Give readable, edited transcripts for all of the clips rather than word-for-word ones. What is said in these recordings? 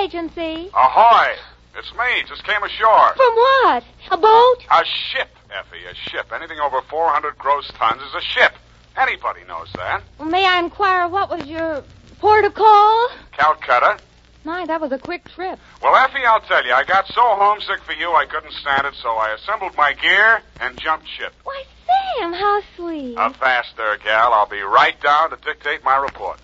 agency. Ahoy! It's me. Just came ashore. From what? A boat? A ship, Effie, a ship. Anything over 400 gross tons is a ship. Anybody knows that. Well, may I inquire what was your port of call? Calcutta. My, that was a quick trip. Well, Effie, I'll tell you, I got so homesick for you I couldn't stand it, so I assembled my gear and jumped ship. Why, Sam, how sweet. Fast there, gal. I'll be right down to dictate my report.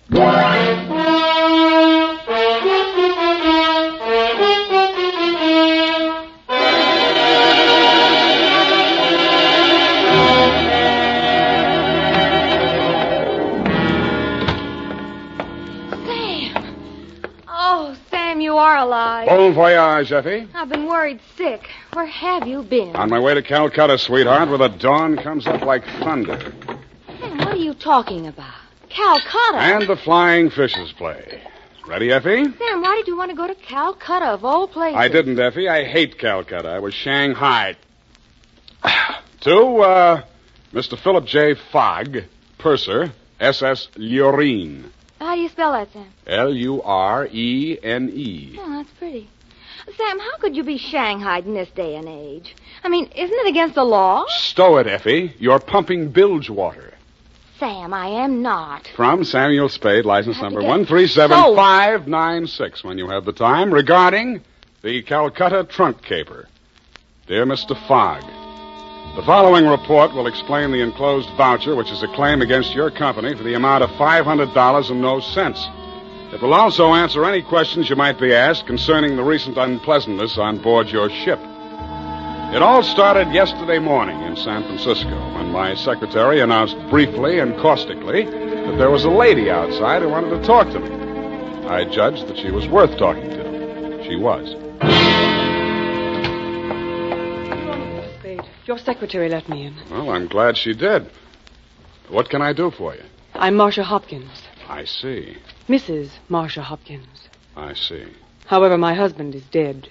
You are alive. Bon voyage, Effie. I've been worried sick. Where have you been? On my way to Calcutta, sweetheart, where the dawn comes up like thunder. Sam, what are you talking about? Calcutta? And the flying fishes play. Ready, Effie? Sam, why did you want to go to Calcutta, of all places? I didn't, Effie. I hate Calcutta. I was shanghaied. To, Mr. Philip J. Fogg, purser, SS Lurene. How do you spell that, Sam? Lurene. Oh, that's pretty. Sam, how could you be shanghaied in this day and age? I mean, isn't it against the law? Stow it, Effie. You're pumping bilge water. Sam, I am not. From Samuel Spade, license number 137596, when you have the time, regarding the Calcutta trunk caper. Dear Mr. Fogg, the following report will explain the enclosed voucher, which is a claim against your company for the amount of $500 and no cents. It will also answer any questions you might be asked concerning the recent unpleasantness on board your ship. It all started yesterday morning in San Francisco when my secretary announced briefly and caustically that there was a lady outside who wanted to talk to me. I judged that she was worth talking to. She was. Your secretary let me in. Well, I'm glad she did. What can I do for you? I'm Marcia Hopkins. I see. Mrs. Marcia Hopkins. I see. However, my husband is dead.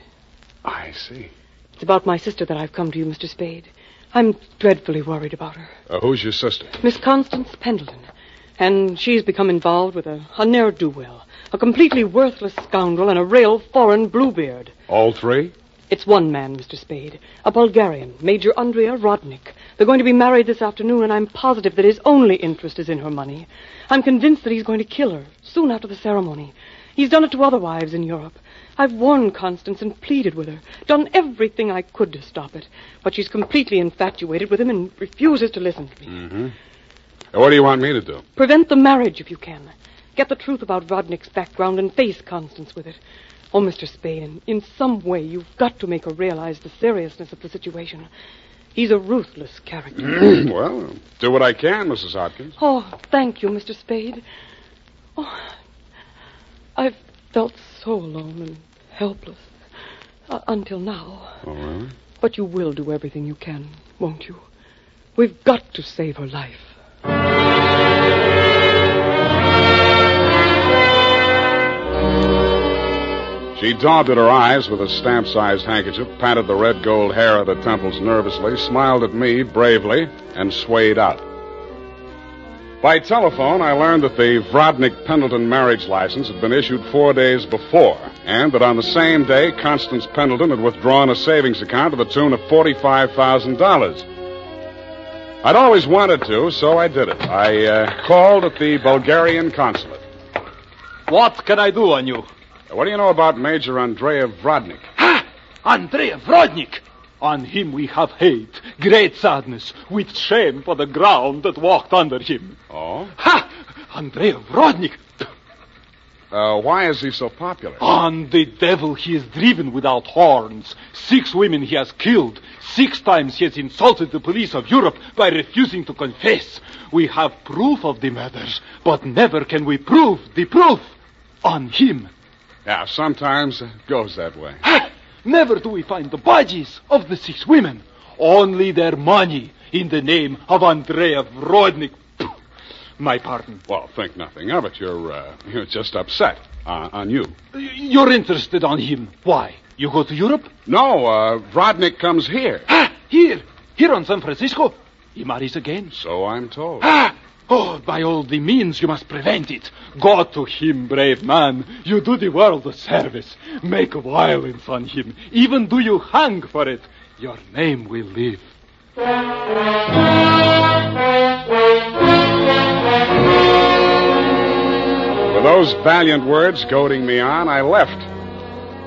I see. It's about my sister that I've come to you, Mr. Spade. I'm dreadfully worried about her. Who's your sister? Miss Constance Pendleton. And she's become involved with a ne'er-do-well, a completely worthless scoundrel, and a real foreign bluebeard. All three? It's one man, Mr. Spade. A Bulgarian, Major Andrea Rodnik. They're going to be married this afternoon, and I'm positive that his only interest is in her money. I'm convinced that he's going to kill her soon after the ceremony. He's done it to other wives in Europe. I've warned Constance and pleaded with her, done everything I could to stop it. But she's completely infatuated with him and refuses to listen to me. Mm-hmm. What do you want me to do? Prevent the marriage if you can. Get the truth about Rodnik's background and face Constance with it. Oh, Mr. Spade, in some way you've got to make her realize the seriousness of the situation. He's a ruthless character. Well, do what I can, Mrs. Hopkins. Oh, thank you, Mr. Spade. Oh, I've felt so alone and helpless until now. Oh, really? But you will do everything you can, won't you? We've got to save her life. She daubed at her eyes with a stamp-sized handkerchief, patted the red gold hair of the temples nervously, smiled at me bravely, and swayed out. By telephone, I learned that the Vrodnik-Pendleton marriage license had been issued 4 days before, and that on the same day, Constance Pendleton had withdrawn a savings account to the tune of $45,000. I'd always wanted to, so I did it. I called at the Bulgarian consulate. What can I do on you? What do you know about Major Andrea Vrodnik? Ha! Andrea Vrodnik! On him we have hate, great sadness, with shame for the ground that walked under him. Oh? Ha! Andrea Vrodnik! Why is he so popular? On the devil he is driven without horns. 6 women he has killed. 6 times he has insulted the police of Europe by refusing to confess. We have proof of the murders, but never can we prove the proof on him. Yeah, sometimes it goes that way. Ha! Never do we find the bodies of the 6 women. Only their money in the name of Andrea Vrodnik. My pardon. Well, think nothing of it. You're just upset on you. You're interested on him. Why? You go to Europe? No, Vrodnik comes here. Ha! Here on San Francisco. He marries again. So I'm told. Ha! Oh, by all the means, you must prevent it. Go to him, brave man. You do the world a service. Make violence on him. Even do you hang for it. Your name will live. With those valiant words goading me on, I left.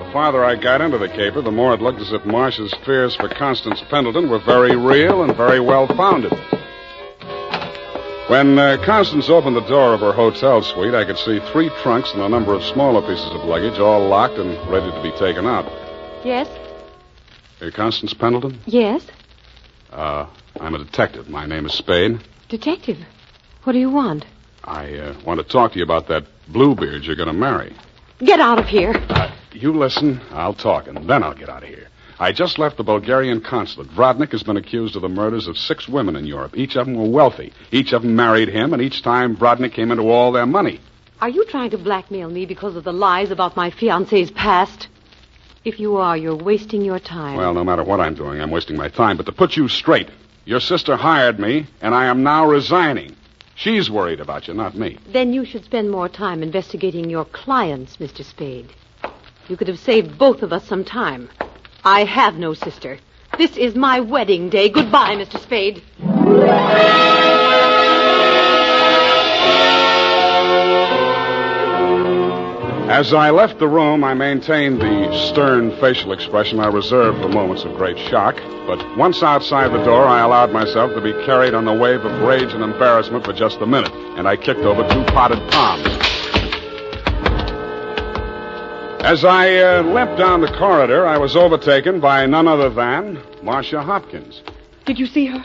The farther I got into the caper, the more it looked as if Marcia's fears for Constance Pendleton were very real and very well-founded. When Constance opened the door of her hotel suite, I could see 3 trunks and a number of smaller pieces of luggage, all locked and ready to be taken out. Yes? Constance Pendleton? Yes? I'm a detective. My name is Spade. Detective? What do you want? I want to talk to you about that Bluebeard you're going to marry. Get out of here. You listen, I'll talk, and then I'll get out of here. I just left the Bulgarian consulate. Vrodnik has been accused of the murders of 6 women in Europe. Each of them were wealthy. Each of them married him, and each time Vrodnik came into all their money. Are you trying to blackmail me because of the lies about my fiancé's past? If you are, you're wasting your time. Well, no matter what I'm doing, I'm wasting my time. But to put you straight, your sister hired me, and I am now resigning. She's worried about you, not me. Then you should spend more time investigating your clients, Mr. Spade. You could have saved both of us some time. I have no sister. This is my wedding day. Goodbye, Mr. Spade. As I left the room, I maintained the stern facial expression I reserved for moments of great shock. But once outside the door, I allowed myself to be carried on the wave of rage and embarrassment for just a minute, and I kicked over 2 potted palms. As I limped down the corridor, I was overtaken by none other than Marcia Hopkins. Did you see her?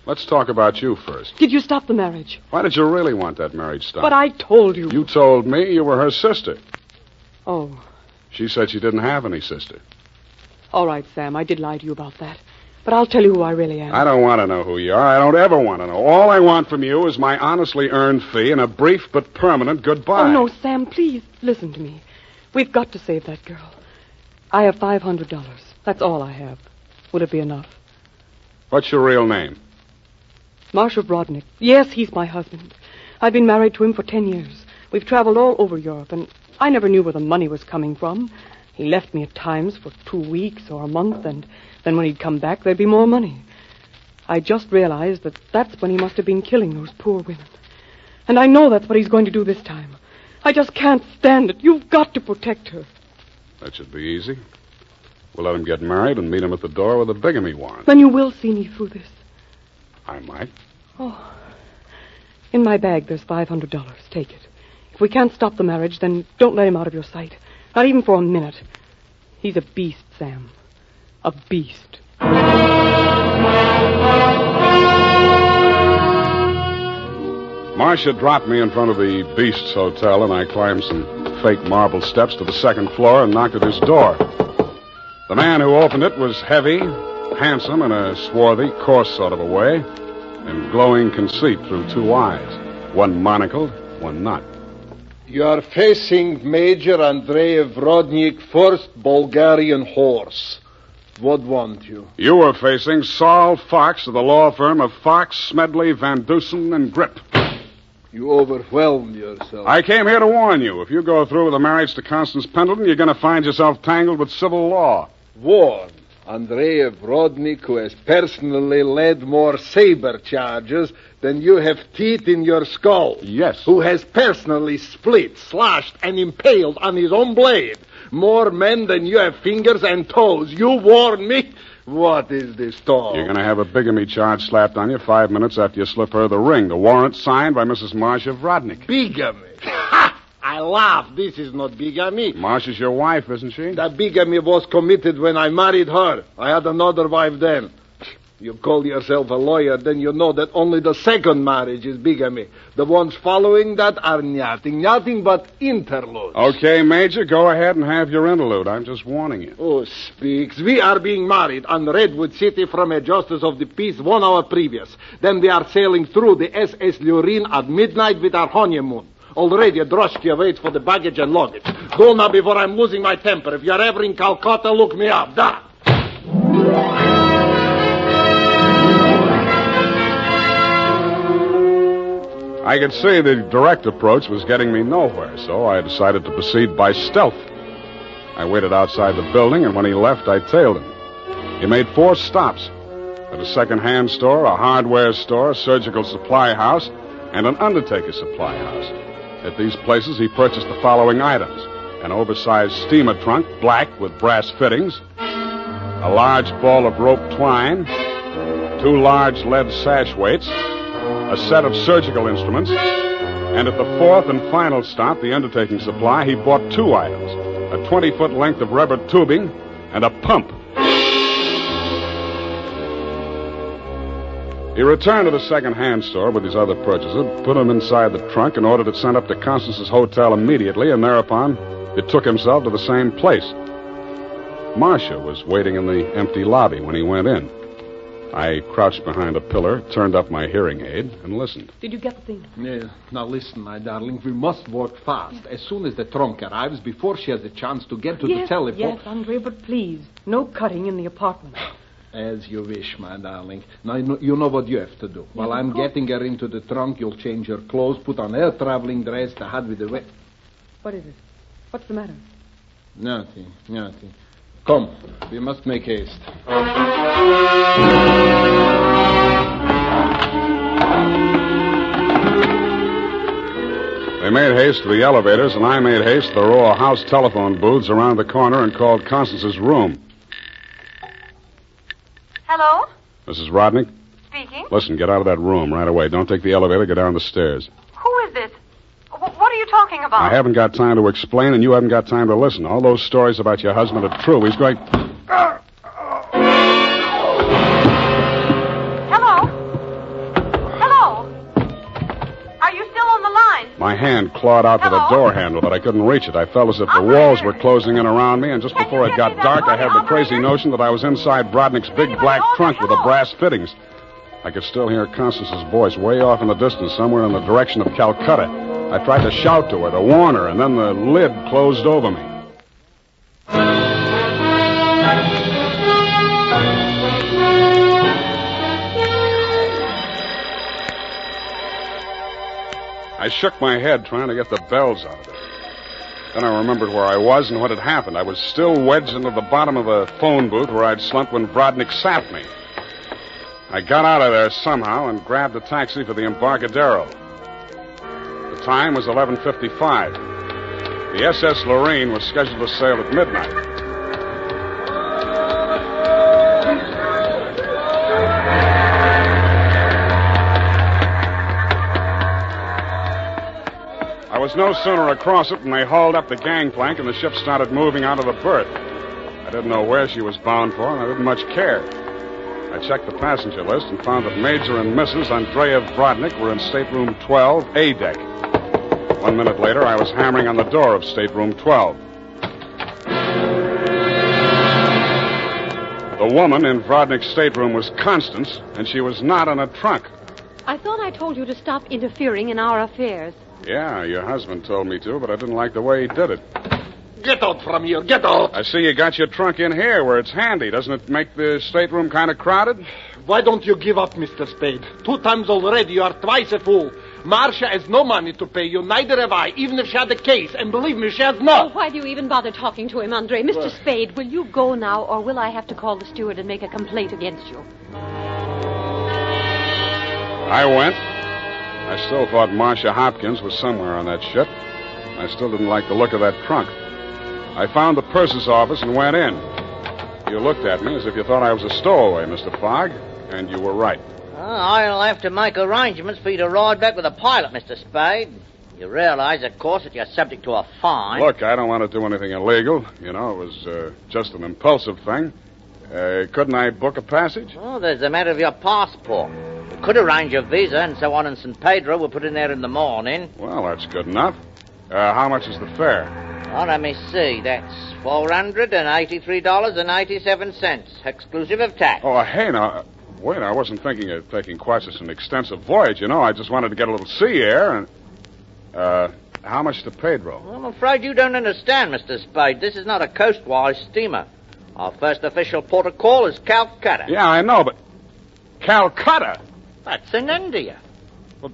Let's talk about you first. Did you stop the marriage? Why did you really want that marriage stopped? But I told you. You told me you were her sister. Oh. She said she didn't have any sister. All right, Sam, I did lie to you about that. But I'll tell you who I really am. I don't want to know who you are. I don't ever want to know. All I want from you is my honestly earned fee and a brief but permanent goodbye. Oh, no, Sam, please listen to me. We've got to save that girl. I have $500. That's all I have. Would it be enough? What's your real name? Marshal Brodnik. Yes, he's my husband. I've been married to him for 10 years. We've traveled all over Europe, and I never knew where the money was coming from. He left me at times for 2 weeks or a month, and then when he'd come back, there'd be more money. I just realized that that's when he must have been killing those poor women. And I know that's what he's going to do this time. I just can't stand it. You've got to protect her. That should be easy. We'll let him get married and meet him at the door with a bigamy warrant. Then you will see me through this. I might. Oh. In my bag, there's $500. Take it. If we can't stop the marriage, then don't let him out of your sight. Not even for a minute. He's a beast, Sam. A beast. Marcia dropped me in front of the Beast's Hotel, and I climbed some fake marble steps to the 2nd floor and knocked at his door. The man who opened it was heavy, handsome in a swarthy, coarse sort of a way, and glowing conceit through 2 eyes. One monocled, one not. You are facing Major Andrei Vrodnik, 1st Bulgarian Horse. What want you? You were facing Saul Fox of the law firm of Fox, Smedley, Van Dusen, and Grip. You overwhelmed yourself. I came here to warn you. If you go through with the marriage to Constance Pendleton, you're going to find yourself tangled with civil law. Warn Andrei Vrodnik, who has personally led more saber charges than you have teeth in your skull. Yes. Who has personally split, slashed, and impaled on his own blade more men than you have fingers and toes. You warn me? What is this talk? You're going to have a bigamy charge slapped on you 5 minutes after you slip her the ring. The warrant signed by Mrs. Marcia Vrodnik. Bigamy? Ha! I laugh. This is not bigamy. Marcia's your wife, isn't she? That bigamy was committed when I married her. I had another wife then. You call yourself a lawyer, then you know that only the 2nd marriage is bigamy. The ones following that are nothing but interludes. Okay, Major, go ahead and have your interlude. I'm just warning you. Oh, speaks. We are being married on Redwood City from a justice of the peace 1 hour previous. Then we are sailing through the SS Lurin at midnight with our honeymoon. Already a droshky waits for the baggage and luggage. Go now before I'm losing my temper. If you're ever in Calcutta, look me up. Da! I could see the direct approach was getting me nowhere, so I decided to proceed by stealth. I waited outside the building, and when he left, I tailed him. He made 4 stops. At a second-hand store, a hardware store, a surgical supply house, and an undertaker supply house. At these places, he purchased the following items: an oversized steamer trunk, black with brass fittings, a large ball of rope twine, 2 large lead sash weights, a set of surgical instruments, and at the 4th and final stop, the undertaking supply, he bought 2 items: a 20-foot length of rubber tubing and a pump. He returned to the second-hand store with his other purchases, put them inside the trunk, and ordered it sent up to Constance's hotel immediately, and thereupon it took himself to the same place. Marcia was waiting in the empty lobby when he went in. I crouched behind a pillar, turned up my hearing aid, and listened. Did you get the thing? Yeah. Now listen, my darling. We must work fast. As soon as the trunk arrives, before she has a chance to get to the telephone... Yes, Andre, but please, no cutting in the apartment. As you wish, my darling. Now, you know what you have to do. While I'm getting her into the trunk, you'll change her clothes, put on her traveling dress, the hat with the... What is it? What's the matter? Nothing. Come, we must make haste. They made haste to the elevators, and I made haste to the row of house telephone booths around the corner and called Constance's room. Hello? Mrs. Rodnick? Speaking. Listen, get out of that room right away. Don't take the elevator. Go down the stairs. Who is this? What are you talking about? I haven't got time to explain, and you haven't got time to listen. All those stories about your husband are true. He's going... Hello? Are you still on the line? My hand clawed out to the door handle, but I couldn't reach it. I felt as if the walls were closing in around me, and just before it got dark, I had the crazy notion that I was inside Brodnick's big black trunk with the brass fittings. I could still hear Constance's voice way off in the distance, somewhere in the direction of Calcutta. I tried to shout to her, to warn her, and then the lid closed over me. I shook my head trying to get the bells out of it. Then I remembered where I was and what had happened. I was still wedged into the bottom of a phone booth where I'd slumped when Brodnick sapped me. I got out of there somehow and grabbed a taxi for the Embarcadero. The time was 11:55. The SS Lorraine was scheduled to sail at midnight. I was no sooner across it than they hauled up the gangplank and the ship started moving out of the berth. I didn't know where she was bound for, and I didn't much care. I checked the passenger list and found that Major and Mrs. Andreev Brodnick were in stateroom 12, A deck. 1 minute later, I was hammering on the door of stateroom 12. The woman in Brodnick's stateroom was Constance, and she was not in a trunk. I thought I told you to stop interfering in our affairs. Yeah, your husband told me to, but I didn't like the way he did it. Get out from here, get out! I see you got your trunk in here where it's handy. Doesn't it make the stateroom kind of crowded? Why don't you give up, Mr. Spade? 2 times already, you are twice a fool. Marcia has no money to pay you, neither have I, even if she had a case. And believe me, she has not. Oh, why do you even bother talking to him, Andre? Mr. Spade, will you go now, or will I have to call the steward and make a complaint against you? I went. I still thought Marcia Hopkins was somewhere on that ship. I still didn't like the look of that trunk. I found the purser's office and went in. You looked at me as if you thought I was a stowaway, Mr. Fogg, and you were right. I'll have to make arrangements for you to ride back with a pilot, Mr. Spade. You realize, of course, that you're subject to a fine. Look, I don't want to do anything illegal. You know, it was just an impulsive thing. Couldn't I book a passage? Oh, there's the matter of your passport. We could arrange your visa and so on in St. Pedro. We'll put in there in the morning. Well, that's good enough. How much is the fare? Oh, let me see. That's $483.87, exclusive of tax. Oh, hey, now, wait, I wasn't thinking of taking quite such an extensive voyage, you know. I just wanted to get a little sea air and... how much to Pedro? Well, I'm afraid you don't understand, Mr. Spade. This is not a coastwise steamer. Our first official port of call is Calcutta. Yeah, I know, but... Calcutta? That's in India. Well,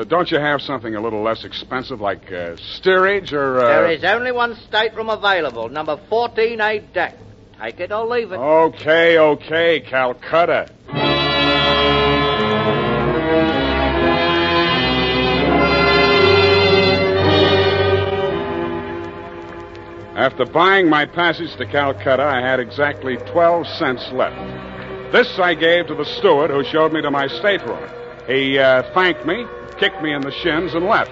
don't you have something a little less expensive, like steerage or... There is only one stateroom available, number 14A deck. Take it or leave it. Okay, Calcutta. After buying my passage to Calcutta, I had exactly 12 cents left. This I gave to the steward who showed me to my stateroom. He thanked me, kicked me in the shins, and left.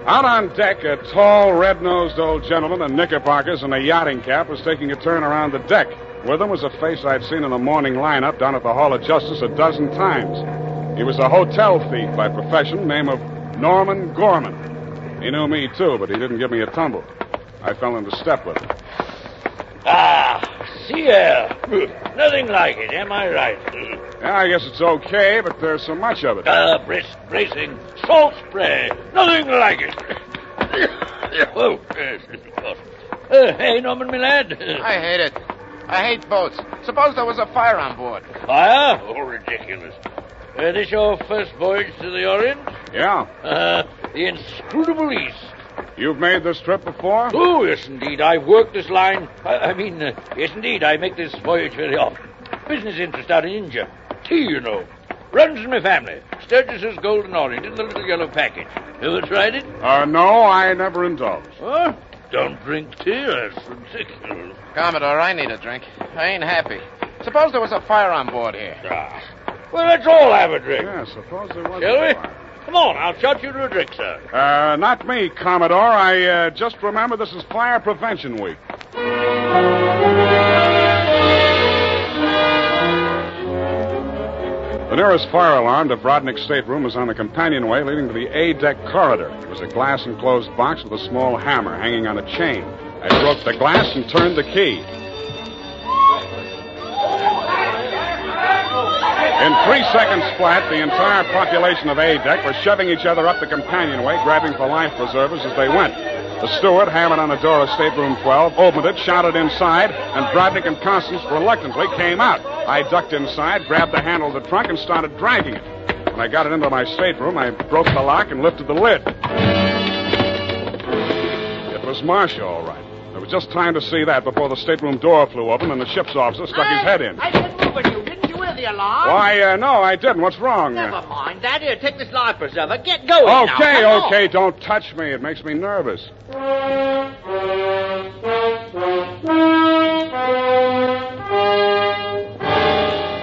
Out on deck, a tall, red-nosed old gentleman in knickerbockers and a yachting cap was taking a turn around the deck. With him was a face I'd seen in the morning lineup down at the Hall of Justice a dozen times. He was a hotel thief by profession, name of Norman Gorman. He knew me, too, but he didn't give me a tumble. I fell into step with him. Sea air. Nothing like it, am I right? Yeah, I guess it's okay, but there's so much of it. Brisk, bracing, salt spray. Nothing like it. Oh, yes, of course. Hey, Norman, my lad. I hate it. I hate boats. Suppose there was a fire on board. Fire? Oh, ridiculous. This your first voyage to the Orient? Yeah. The inscrutable East. You've made this trip before? Oh, yes, indeed. I've worked this line. Yes, indeed. I make this voyage very often. Business interest out in India. Tea, you know. Runs in my family. Sturgis's Golden Orient in the little yellow package. Ever tried it? No, I never indulged. Huh? Don't drink tea. That's ridiculous. Commodore, I need a drink. I ain't happy. Suppose there was a fire on board here. Well, let's all have a drink. Yeah, suppose there was Shall a we? fire. Come on, I'll shot you to a drink, sir. Not me, Commodore. I just remember this is Fire Prevention Week. The nearest fire alarm to Brodnick's stateroom was on the companionway leading to the A-deck corridor. It was a glass-enclosed box with a small hammer hanging on a chain. I broke the glass and turned the key. In 3 seconds flat, the entire population of A-deck were shoving each other up the companionway, grabbing for life preservers as they went. The steward hammered on the door of stateroom 12, opened it, shouted inside, and Brodnick and Constance reluctantly came out. I ducked inside, grabbed the handle of the trunk, and started dragging it. When I got it into my stateroom, I broke the lock and lifted the lid. It was Marcia, all right. There was just time to see that before the stateroom door flew open and the ship's officer stuck his head in. I've been moving you. Didn't you hear the alarm? Why, no, I didn't. What's wrong? Never mind that. Here, take this life preserver. Get going now. Come on. Okay, don't touch me. It makes me nervous.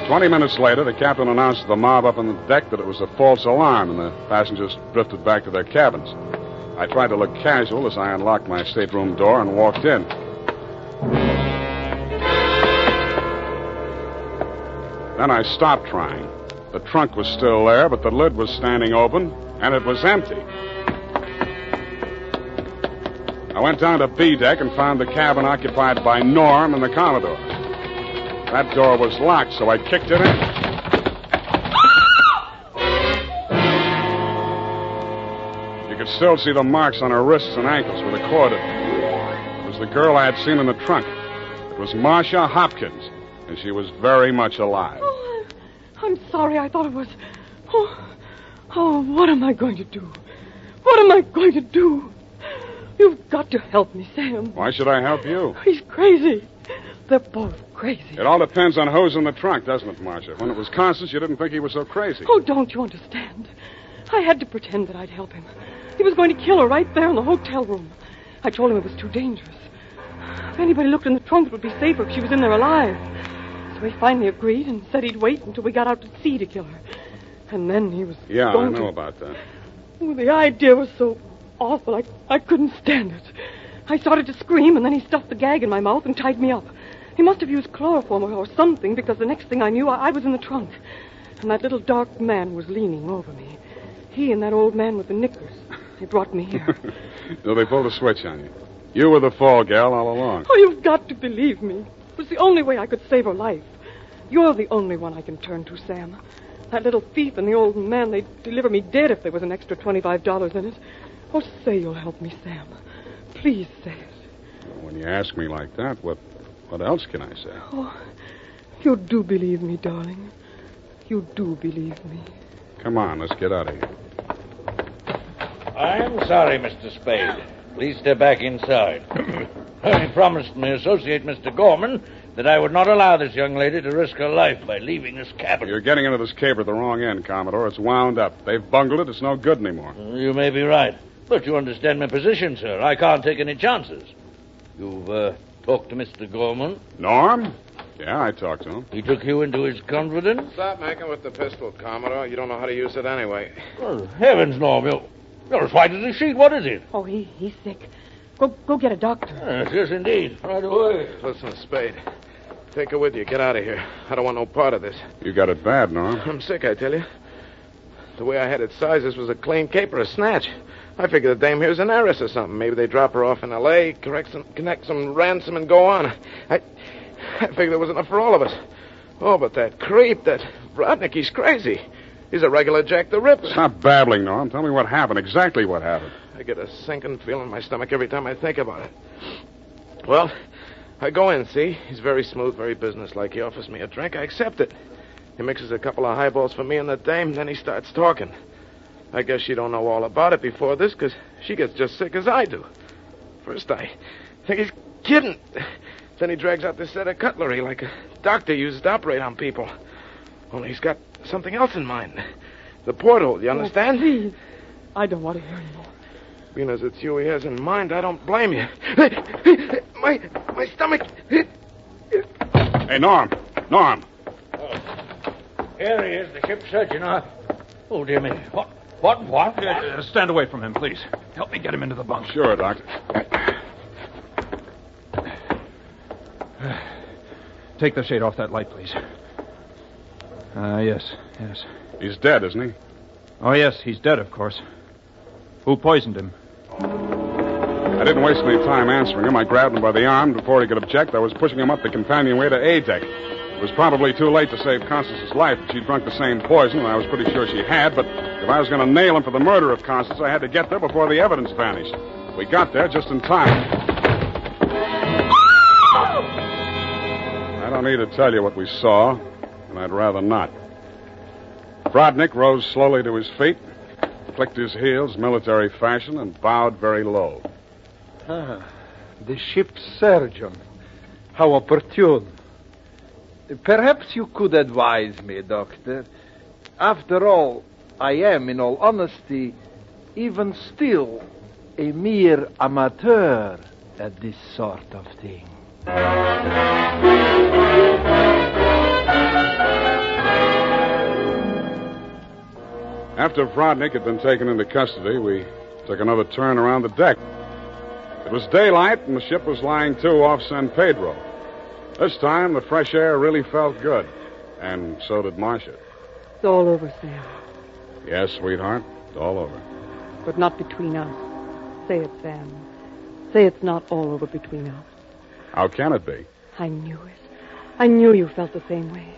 20 minutes later, the captain announced to the mob up on the deck that it was a false alarm, and the passengers drifted back to their cabins. I tried to look casual as I unlocked my stateroom door and walked in. Then I stopped trying. The trunk was still there, but the lid was standing open, and it was empty. I went down to B deck and found the cabin occupied by Norm and the Commodore. That door was locked, so I kicked it in. You could still see the marks on her wrists and ankles where the cord had been. It was the girl I had seen in the trunk. It was Marcia Hopkins, and she was very much alive. Oh, I'm sorry. I thought it was... Oh, what am I going to do? What am I going to do? You've got to help me, Sam. Why should I help you? He's crazy. They're both crazy. It all depends on who's in the trunk, doesn't it, Marcia? When it was Constance, you didn't think he was so crazy. Oh, don't you understand? I had to pretend that I'd help him. He was going to kill her right there in the hotel room. I told him it was too dangerous. If anybody looked in the trunk, it would be safer if she was in there alive. So he finally agreed and said he'd wait until we got out to sea to kill her. And then he was I know about that. Oh, the idea was so awful, I couldn't stand it. I started to scream, and then he stuffed the gag in my mouth and tied me up. He must have used chloroform or something, because the next thing I knew, I was in the trunk. And that little dark man was leaning over me. He and that old man with the knickers. They brought me here. So they pulled a switch on you. You were the fall gal all along. Oh, you've got to believe me. It was the only way I could save her life. You're the only one I can turn to, Sam. That little thief and the old man, they'd deliver me dead if there was an extra $25 in it. Oh, say you'll help me, Sam. Please say it. Well, when you ask me like that, what else can I say? Oh, you do believe me, darling. You do believe me. Come on, let's get out of here. I'm sorry, Mr. Spade. Please step back inside. I promised my associate, Mr. Gorman, that I would not allow this young lady to risk her life by leaving this cabin. You're getting into this caper at the wrong end, Commodore. It's wound up. They've bungled it. It's no good anymore. You may be right. But you understand my position, sir. I can't take any chances. You've talked to Mr. Gorman? Norm? Yeah, I talked to him. He took you into his confidence? Stop making with the pistol, Commodore. You don't know how to use it anyway. Oh, heavens, Norm. You're as white as a sheet. What is it? Oh, he's sick. Go get a doctor. Yes, indeed. Right away. Listen, Spade. Take her with you. Get out of here. I don't want no part of this. You got it bad, Norm. I'm sick, I tell you. The way I had it sized, this was a clean caper, a snatch. I figured the dame here's an heiress or something. Maybe they drop her off in L.A., connect some ransom, and go on. I figured there was enough for all of us. Oh, but that creep, that Rodnick, he's crazy. He's a regular Jack the Ripper. Stop babbling, Norm. Tell me what happened, exactly what happened. I get a sinking feeling in my stomach every time I think about it. Well, I go in, see? He's very smooth, very businesslike. He offers me a drink. I accept it. He mixes a couple of highballs for me and the dame, then he starts talking. I guess she don't know all about it before this, because she gets just sick as I do. First, I think he's kidding. Then he drags out this set of cutlery like a doctor uses to operate on people. Only he's got something else in mind. The porthole, you understand? Oh, please. I don't want to hear anymore. Being as it's you he has in mind, I don't blame you. My stomach. Hey, Norm. Norm. Here he is, the ship's surgeon. Oh, dear me. What? Stand away from him, please. Help me get him into the bunk. Sure, Doctor. Take the shade off that light, please. Yes. He's dead, isn't he? Oh, yes, he's dead, of course. Who poisoned him? I didn't waste any time answering him. I grabbed him by the arm. Before he could object, I was pushing him up the companionway to A deck. It was probably too late to save Constance's life. She'd drunk the same poison, and I was pretty sure she had, but if I was going to nail him for the murder of Constance, I had to get there before the evidence vanished. We got there just in time. I don't need to tell you what we saw, and I'd rather not. Rodnick rose slowly to his feet, clicked his heels military fashion, and bowed very low. The ship's surgeon. How opportune. Perhaps you could advise me, Doctor. After all, I am, in all honesty, even still, a mere amateur at this sort of thing. After Rodnick had been taken into custody, we took another turn around the deck. It was daylight, and the ship was lying to off San Pedro. This time, the fresh air really felt good, and so did Marcia. It's all over, Sam. Yes, sweetheart, it's all over. But not between us. Say it, Sam. Say it's not all over between us. How can it be? I knew it. I knew you felt the same way.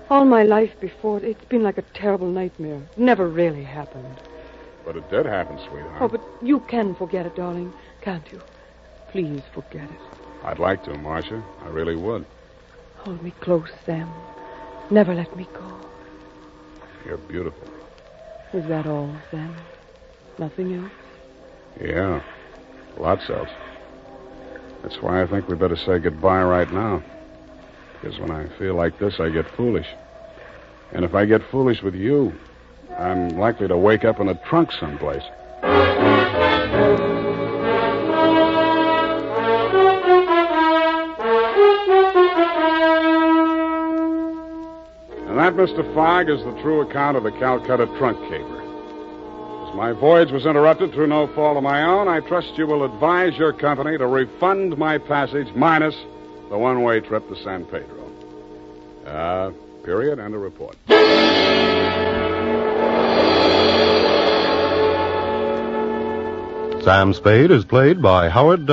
All my life before, it's been like a terrible nightmare. It never really happened. But it did happen, sweetheart. Oh, but you can forget it, darling, can't you? Please forget it. I'd like to, Marcia. I really would. Hold me close, Sam. Never let me go. You're beautiful. Is that all, Sam? Nothing else? Yeah, lots else. That's why I think we better say goodbye right now. Because when I feel like this, I get foolish. And if I get foolish with you, I'm likely to wake up in a trunk someplace. And that, Mr. Fogg, is the true account of the Calcutta trunk caper. As my voyage was interrupted through no fault of my own, I trust you will advise your company to refund my passage minus the one-way trip to San Pedro. Period, and a report. Sam Spade is played by Howard